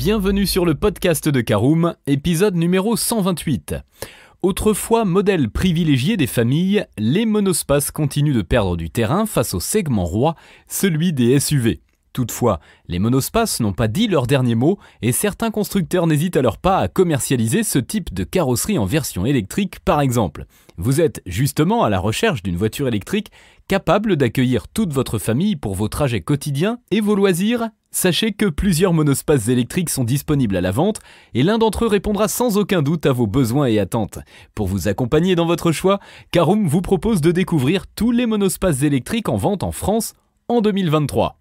Bienvenue sur le podcast de Caroom, épisode numéro 128. Autrefois modèle privilégié des familles, les monospaces continuent de perdre du terrain face au segment roi, celui des SUV. Toutefois, les monospaces n'ont pas dit leur dernier mot et certains constructeurs n'hésitent alors pas à commercialiser ce type de carrosserie en version électrique par exemple. Vous êtes justement à la recherche d'une voiture électrique capable d'accueillir toute votre famille pour vos trajets quotidiens et vos loisirs ? Sachez que plusieurs monospaces électriques sont disponibles à la vente et l'un d'entre eux répondra sans aucun doute à vos besoins et attentes. Pour vous accompagner dans votre choix, Caroom vous propose de découvrir tous les monospaces électriques en vente en France en 2023.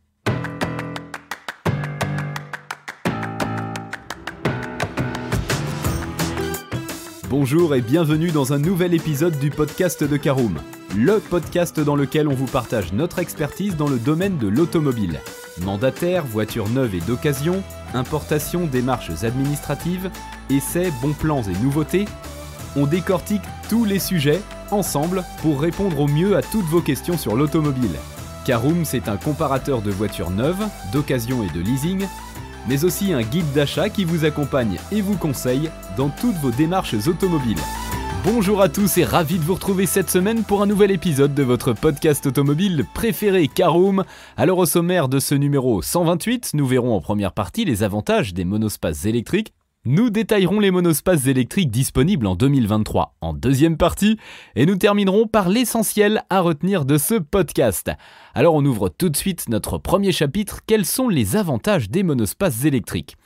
Bonjour et bienvenue dans un nouvel épisode du podcast de Caroom, le podcast dans lequel on vous partage notre expertise dans le domaine de l'automobile. Mandataire, voitures neuves et d'occasion, importation, démarches administratives, essais, bons plans et nouveautés, on décortique tous les sujets ensemble pour répondre au mieux à toutes vos questions sur l'automobile. Caroom, c'est un comparateur de voitures neuves, d'occasion et de leasing, mais aussi un guide d'achat qui vous accompagne et vous conseille dans toutes vos démarches automobiles. Bonjour à tous et ravi de vous retrouver cette semaine pour un nouvel épisode de votre podcast automobile préféré Caroom. Alors au sommaire de ce numéro 128, nous verrons en première partie les avantages des monospaces électriques. Nous détaillerons les monospaces électriques disponibles en 2023 en deuxième partie et nous terminerons par l'essentiel à retenir de ce podcast. Alors on ouvre tout de suite notre premier chapitre, quels sont les avantages des monospaces électriques ?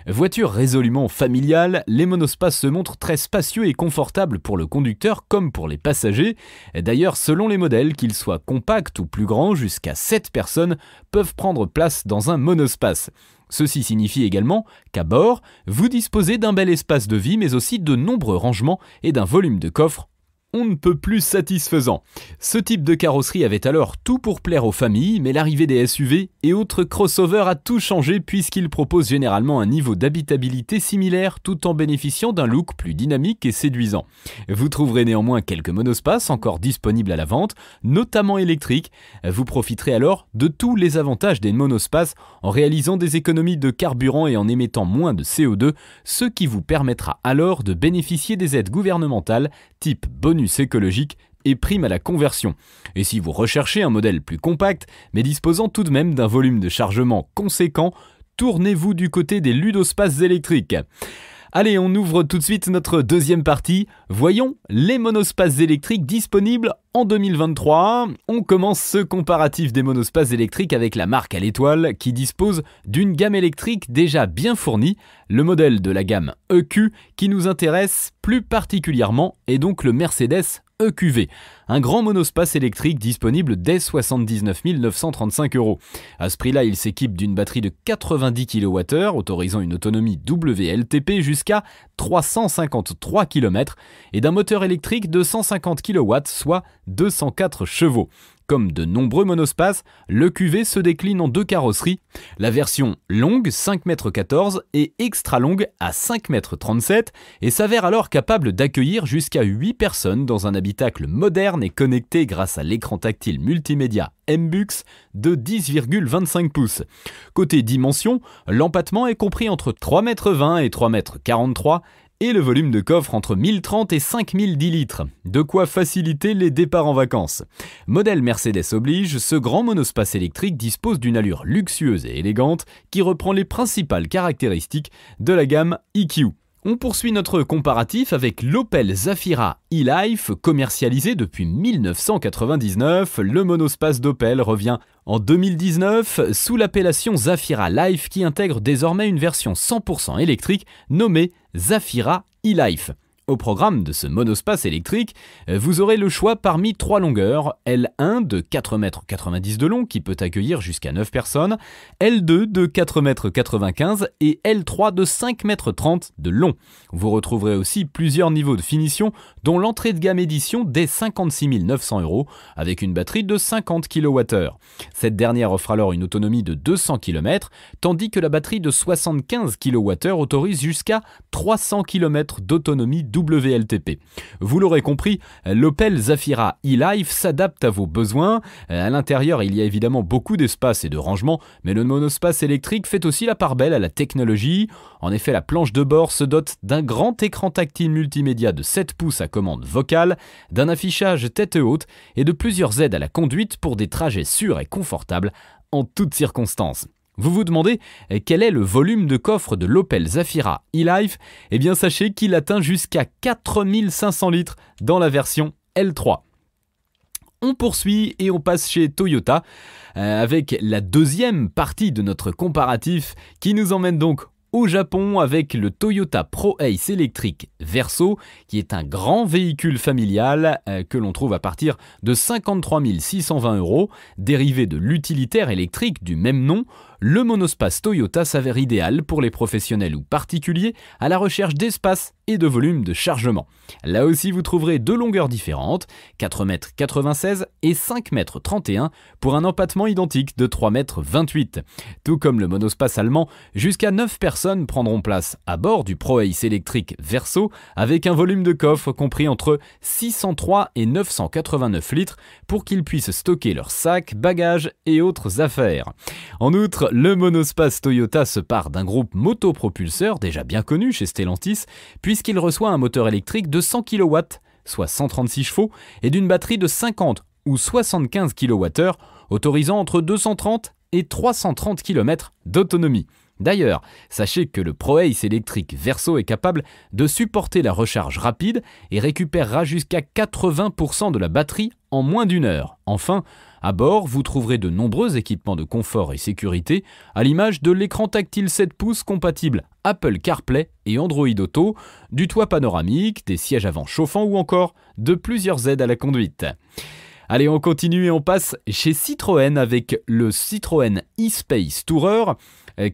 Voiture résolument familiale, les monospaces se montrent très spacieux et confortables pour le conducteur comme pour les passagers. D'ailleurs, selon les modèles, qu'ils soient compacts ou plus grands, jusqu'à 7 personnes peuvent prendre place dans un monospace. Ceci signifie également qu'à bord, vous disposez d'un bel espace de vie mais aussi de nombreux rangements et d'un volume de coffre on ne peut plus satisfaisant. Ce type de carrosserie avait alors tout pour plaire aux familles, mais l'arrivée des SUV et autres crossovers a tout changé puisqu'ils proposent généralement un niveau d'habitabilité similaire tout en bénéficiant d'un look plus dynamique et séduisant. Vous trouverez néanmoins quelques monospaces encore disponibles à la vente, notamment électriques. Vous profiterez alors de tous les avantages des monospaces en réalisant des économies de carburant et en émettant moins de CO2, ce qui vous permettra alors de bénéficier des aides gouvernementales type bonus écologique et prime à la conversion. Et si vous recherchez un modèle plus compact, mais disposant tout de même d'un volume de chargement conséquent, tournez-vous du côté des ludospaces électriques. Allez, on ouvre tout de suite notre deuxième partie. Voyons les monospaces électriques disponibles en 2023. On commence ce comparatif des monospaces électriques avec la marque à l'étoile qui dispose d'une gamme électrique déjà bien fournie. Le modèle de la gamme EQ qui nous intéresse plus particulièrement est donc le Mercedes EQV, un grand monospace électrique disponible dès 79 935 €. À ce prix-là, il s'équipe d'une batterie de 90 kWh, autorisant une autonomie WLTP jusqu'à 353 km, et d'un moteur électrique de 150 kW, soit 204 chevaux. Comme de nombreux monospaces, l'EQV se décline en deux carrosseries, la version longue 5,14 m et extra longue à 5,37 m et s'avère alors capable d'accueillir jusqu'à 8 personnes dans un habitacle moderne et connecté grâce à l'écran tactile multimédia MBUX de 10,25 pouces. Côté dimension, l'empattement est compris entre 3,20 m et 3,43 m et le volume de coffre entre 1030 et 5010 litres. De quoi faciliter les départs en vacances. Modèle Mercedes oblige, ce grand monospace électrique dispose d'une allure luxueuse et élégante qui reprend les principales caractéristiques de la gamme EQ. On poursuit notre comparatif avec l'Opel Zafira e-Life, commercialisé depuis 1999. Le monospace d'Opel revient en 2019 sous l'appellation Zafira Life qui intègre désormais une version 100% électrique nommée Zafira e-Life. Au programme de ce monospace électrique, vous aurez le choix parmi 3 longueurs, L1 de 4,90 m de long qui peut accueillir jusqu'à 9 personnes, L2 de 4,95 m et L3 de 5,30 m de long. Vous retrouverez aussi plusieurs niveaux de finition dont l'entrée de gamme édition dès 56 900 € avec une batterie de 50 kWh. Cette dernière offre alors une autonomie de 200 km tandis que la batterie de 75 kWh autorise jusqu'à 300 km d'autonomie WLTP. Vous l'aurez compris, l'Opel Zafira e-Life s'adapte à vos besoins. À l'intérieur, il y a évidemment beaucoup d'espace et de rangement, mais le monospace électrique fait aussi la part belle à la technologie. En effet, la planche de bord se dote d'un grand écran tactile multimédia de 7 pouces à commande vocale, d'un affichage tête haute et de plusieurs aides à la conduite pour des trajets sûrs et confortables en toutes circonstances. Vous vous demandez quel est le volume de coffre de l'Opel Zafira e-Life ? Eh bien sachez qu'il atteint jusqu'à 4500 litres dans la version L3. On poursuit et on passe chez Toyota avec la deuxième partie de notre comparatif qui nous emmène donc au Japon avec le Toyota Pro-Ace électrique Verso qui est un grand véhicule familial que l'on trouve à partir de 53 620 €. Dérivé de l'utilitaire électrique du même nom, le monospace Toyota s'avère idéal pour les professionnels ou particuliers à la recherche d'espace et de volume de chargement. Là aussi vous trouverez deux longueurs différentes, 4,96 m et 5,31 m pour un empattement identique de 3,28 m. Tout comme le monospace allemand, jusqu'à 9 personnes prendront place à bord du Pro-Ace électrique Verso avec un volume de coffre compris entre 603 et 989 litres pour qu'ils puissent stocker leurs sacs, bagages et autres affaires. En outre, le monospace Toyota se part d'un groupe motopropulseur déjà bien connu chez Stellantis puisqu'il reçoit un moteur électrique de 100 kW, soit 136 chevaux, et d'une batterie de 50 ou 75 kWh, autorisant entre 230 et 330 km d'autonomie. D'ailleurs, sachez que le Pro-Ace électrique Verso est capable de supporter la recharge rapide et récupérera jusqu'à 80% de la batterie en moins d'une heure. Enfin, à bord, vous trouverez de nombreux équipements de confort et sécurité, à l'image de l'écran tactile 7 pouces compatible Apple CarPlay et Android Auto, du toit panoramique, des sièges avant chauffants ou encore de plusieurs aides à la conduite. Allez, on continue et on passe chez Citroën avec le Citroën e-Space Tourer.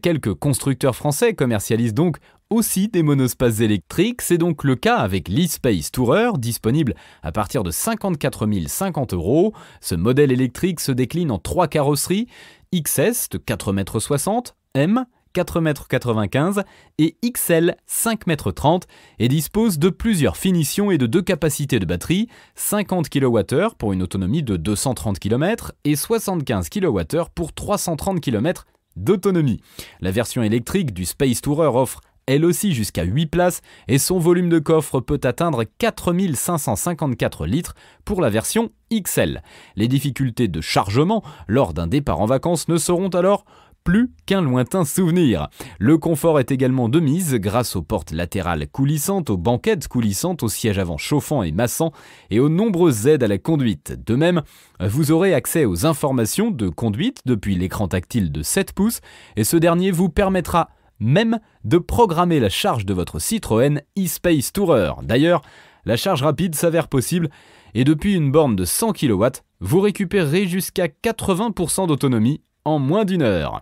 Quelques constructeurs français commercialisent donc aussi des monospaces électriques. C'est donc le cas avec l'e-Space Tourer, disponible à partir de 54 050 €. Ce modèle électrique se décline en 3 carrosseries, XS de 4,60 m, M 4,95 m et XL 5,30 m et dispose de plusieurs finitions et de 2 capacités de batterie, 50 kWh pour une autonomie de 230 km et 75 kWh pour 330 km d'autonomie. La version électrique du Space Tourer offre elle aussi jusqu'à 8 places et son volume de coffre peut atteindre 4554 litres pour la version XL. Les difficultés de chargement lors d'un départ en vacances ne seront alors plus qu'un lointain souvenir. Le confort est également de mise grâce aux portes latérales coulissantes, aux banquettes coulissantes, aux sièges avant chauffants et massants et aux nombreuses aides à la conduite. De même, vous aurez accès aux informations de conduite depuis l'écran tactile de 7 pouces et ce dernier vous permettra même de programmer la charge de votre Citroën e-Space Tourer. D'ailleurs, la charge rapide s'avère possible et depuis une borne de 100 kW, vous récupérerez jusqu'à 80% d'autonomie en moins d'une heure.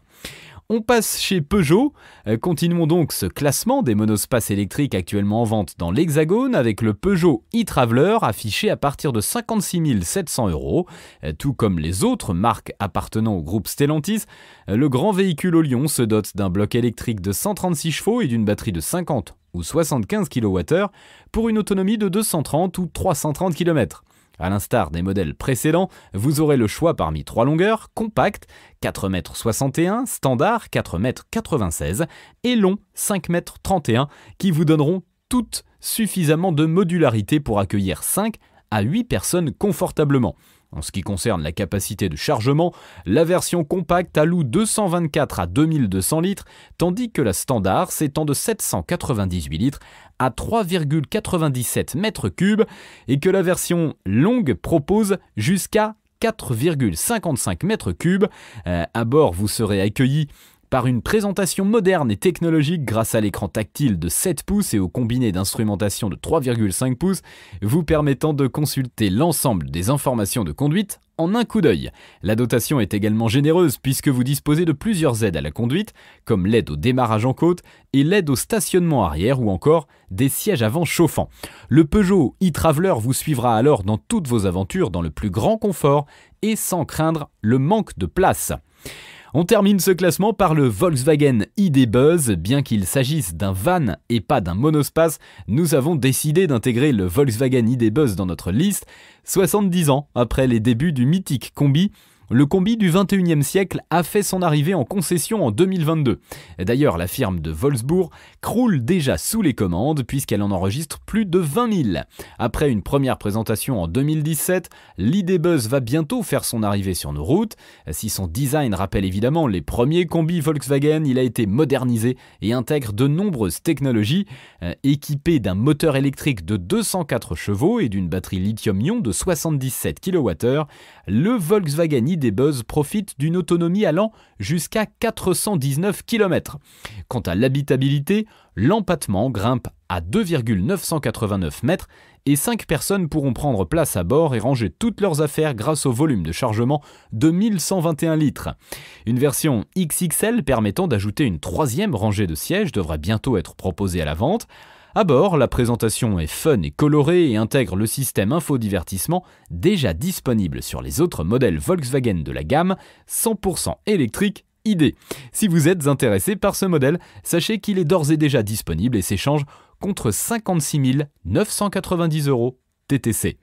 On passe chez Peugeot. Continuons donc ce classement des monospaces électriques actuellement en vente dans l'Hexagone avec le Peugeot e-Traveler affiché à partir de 56 700 €. Tout comme les autres marques appartenant au groupe Stellantis, le grand véhicule au lion se dote d'un bloc électrique de 136 chevaux et d'une batterie de 50 ou 75 kWh pour une autonomie de 230 ou 330 km. À l'instar des modèles précédents, vous aurez le choix parmi 3 longueurs, compact, 4,61 m, standard, 4,96 m et long, 5,31 m, qui vous donneront toutes suffisamment de modularité pour accueillir 5 à 8 personnes confortablement. En ce qui concerne la capacité de chargement, la version compacte alloue 224 à 2200 litres, tandis que la standard s'étend de 798 litres à 3,97 m3 et que la version longue propose jusqu'à 4,55 m3. À bord, vous serez accueilli par une présentation moderne et technologique grâce à l'écran tactile de 7 pouces et au combiné d'instrumentation de 3,5 pouces, vous permettant de consulter l'ensemble des informations de conduite en un coup d'œil. La dotation est également généreuse puisque vous disposez de plusieurs aides à la conduite, comme l'aide au démarrage en côte et l'aide au stationnement arrière ou encore des sièges avant chauffants. Le Peugeot e-Traveler vous suivra alors dans toutes vos aventures dans le plus grand confort et sans craindre le manque de place. On termine ce classement par le Volkswagen ID Buzz. Bien qu'il s'agisse d'un van et pas d'un monospace, nous avons décidé d'intégrer le Volkswagen ID Buzz dans notre liste. 70 ans après les débuts du mythique combi, le combi du 21e siècle a fait son arrivée en concession en 2022. D'ailleurs, la firme de Wolfsburg croule déjà sous les commandes puisqu'elle en enregistre plus de 20 000. Après une première présentation en 2017, l'ID Buzz va bientôt faire son arrivée sur nos routes. Si son design rappelle évidemment les premiers combis Volkswagen, il a été modernisé et intègre de nombreuses technologies. Équipé d'un moteur électrique de 204 chevaux et d'une batterie lithium-ion de 77 kWh, le Volkswagen ID Buzz profite d'une autonomie allant jusqu'à 419 km. Quant à l'habitabilité, l'empattement grimpe à 2,989 mètres et 5 personnes pourront prendre place à bord et ranger toutes leurs affaires grâce au volume de chargement de 1121 litres. Une version XXL permettant d'ajouter une troisième rangée de sièges devrait bientôt être proposée à la vente. À bord, la présentation est fun et colorée et intègre le système infodivertissement déjà disponible sur les autres modèles Volkswagen de la gamme 100% électrique ID. Si vous êtes intéressé par ce modèle, sachez qu'il est d'ores et déjà disponible et s'échange contre 56 990 € TTC.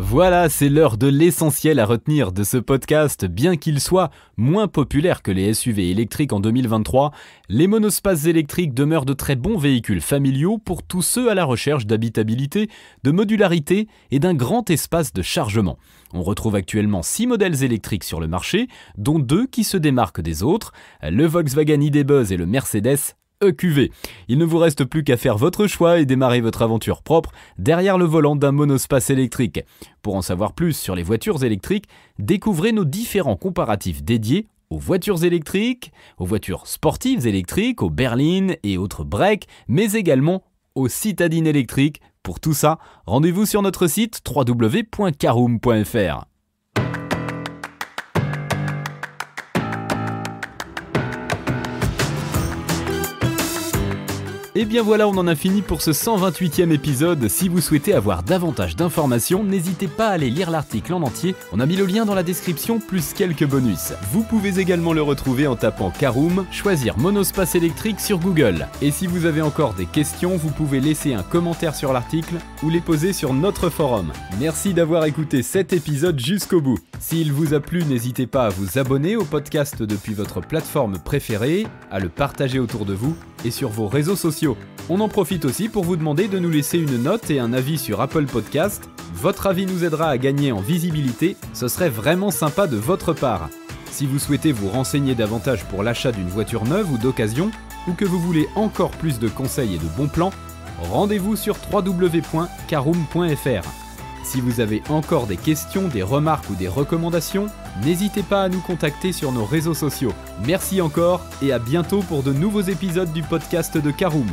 Voilà, c'est l'heure de l'essentiel à retenir de ce podcast. Bien qu'il soit moins populaire que les SUV électriques en 2023, les monospaces électriques demeurent de très bons véhicules familiaux pour tous ceux à la recherche d'habitabilité, de modularité et d'un grand espace de chargement. On retrouve actuellement 6 modèles électriques sur le marché, dont 2 qui se démarquent des autres, le Volkswagen ID Buzz et le Mercedes EQV. Il ne vous reste plus qu'à faire votre choix et démarrer votre aventure propre derrière le volant d'un monospace électrique. Pour en savoir plus sur les voitures électriques, découvrez nos différents comparatifs dédiés aux voitures électriques, aux voitures sportives électriques, aux berlines et autres breaks, mais également aux citadines électriques. Pour tout ça, rendez-vous sur notre site www.caroom.fr. Et bien voilà, on en a fini pour ce 128e épisode. Si vous souhaitez avoir davantage d'informations, n'hésitez pas à aller lire l'article en entier. On a mis le lien dans la description, plus quelques bonus. Vous pouvez également le retrouver en tapant Caroom, choisir monospace électrique sur Google. Et si vous avez encore des questions, vous pouvez laisser un commentaire sur l'article ou les poser sur notre forum. Merci d'avoir écouté cet épisode jusqu'au bout. S'il vous a plu, n'hésitez pas à vous abonner au podcast depuis votre plateforme préférée, à le partager autour de vous et sur vos réseaux sociaux. On en profite aussi pour vous demander de nous laisser une note et un avis sur Apple Podcast. Votre avis nous aidera à gagner en visibilité, ce serait vraiment sympa de votre part. Si vous souhaitez vous renseigner davantage pour l'achat d'une voiture neuve ou d'occasion, ou que vous voulez encore plus de conseils et de bons plans, rendez-vous sur www.caroom.fr. Si vous avez encore des questions, des remarques ou des recommandations, n'hésitez pas à nous contacter sur nos réseaux sociaux. Merci encore et à bientôt pour de nouveaux épisodes du podcast de Caroom.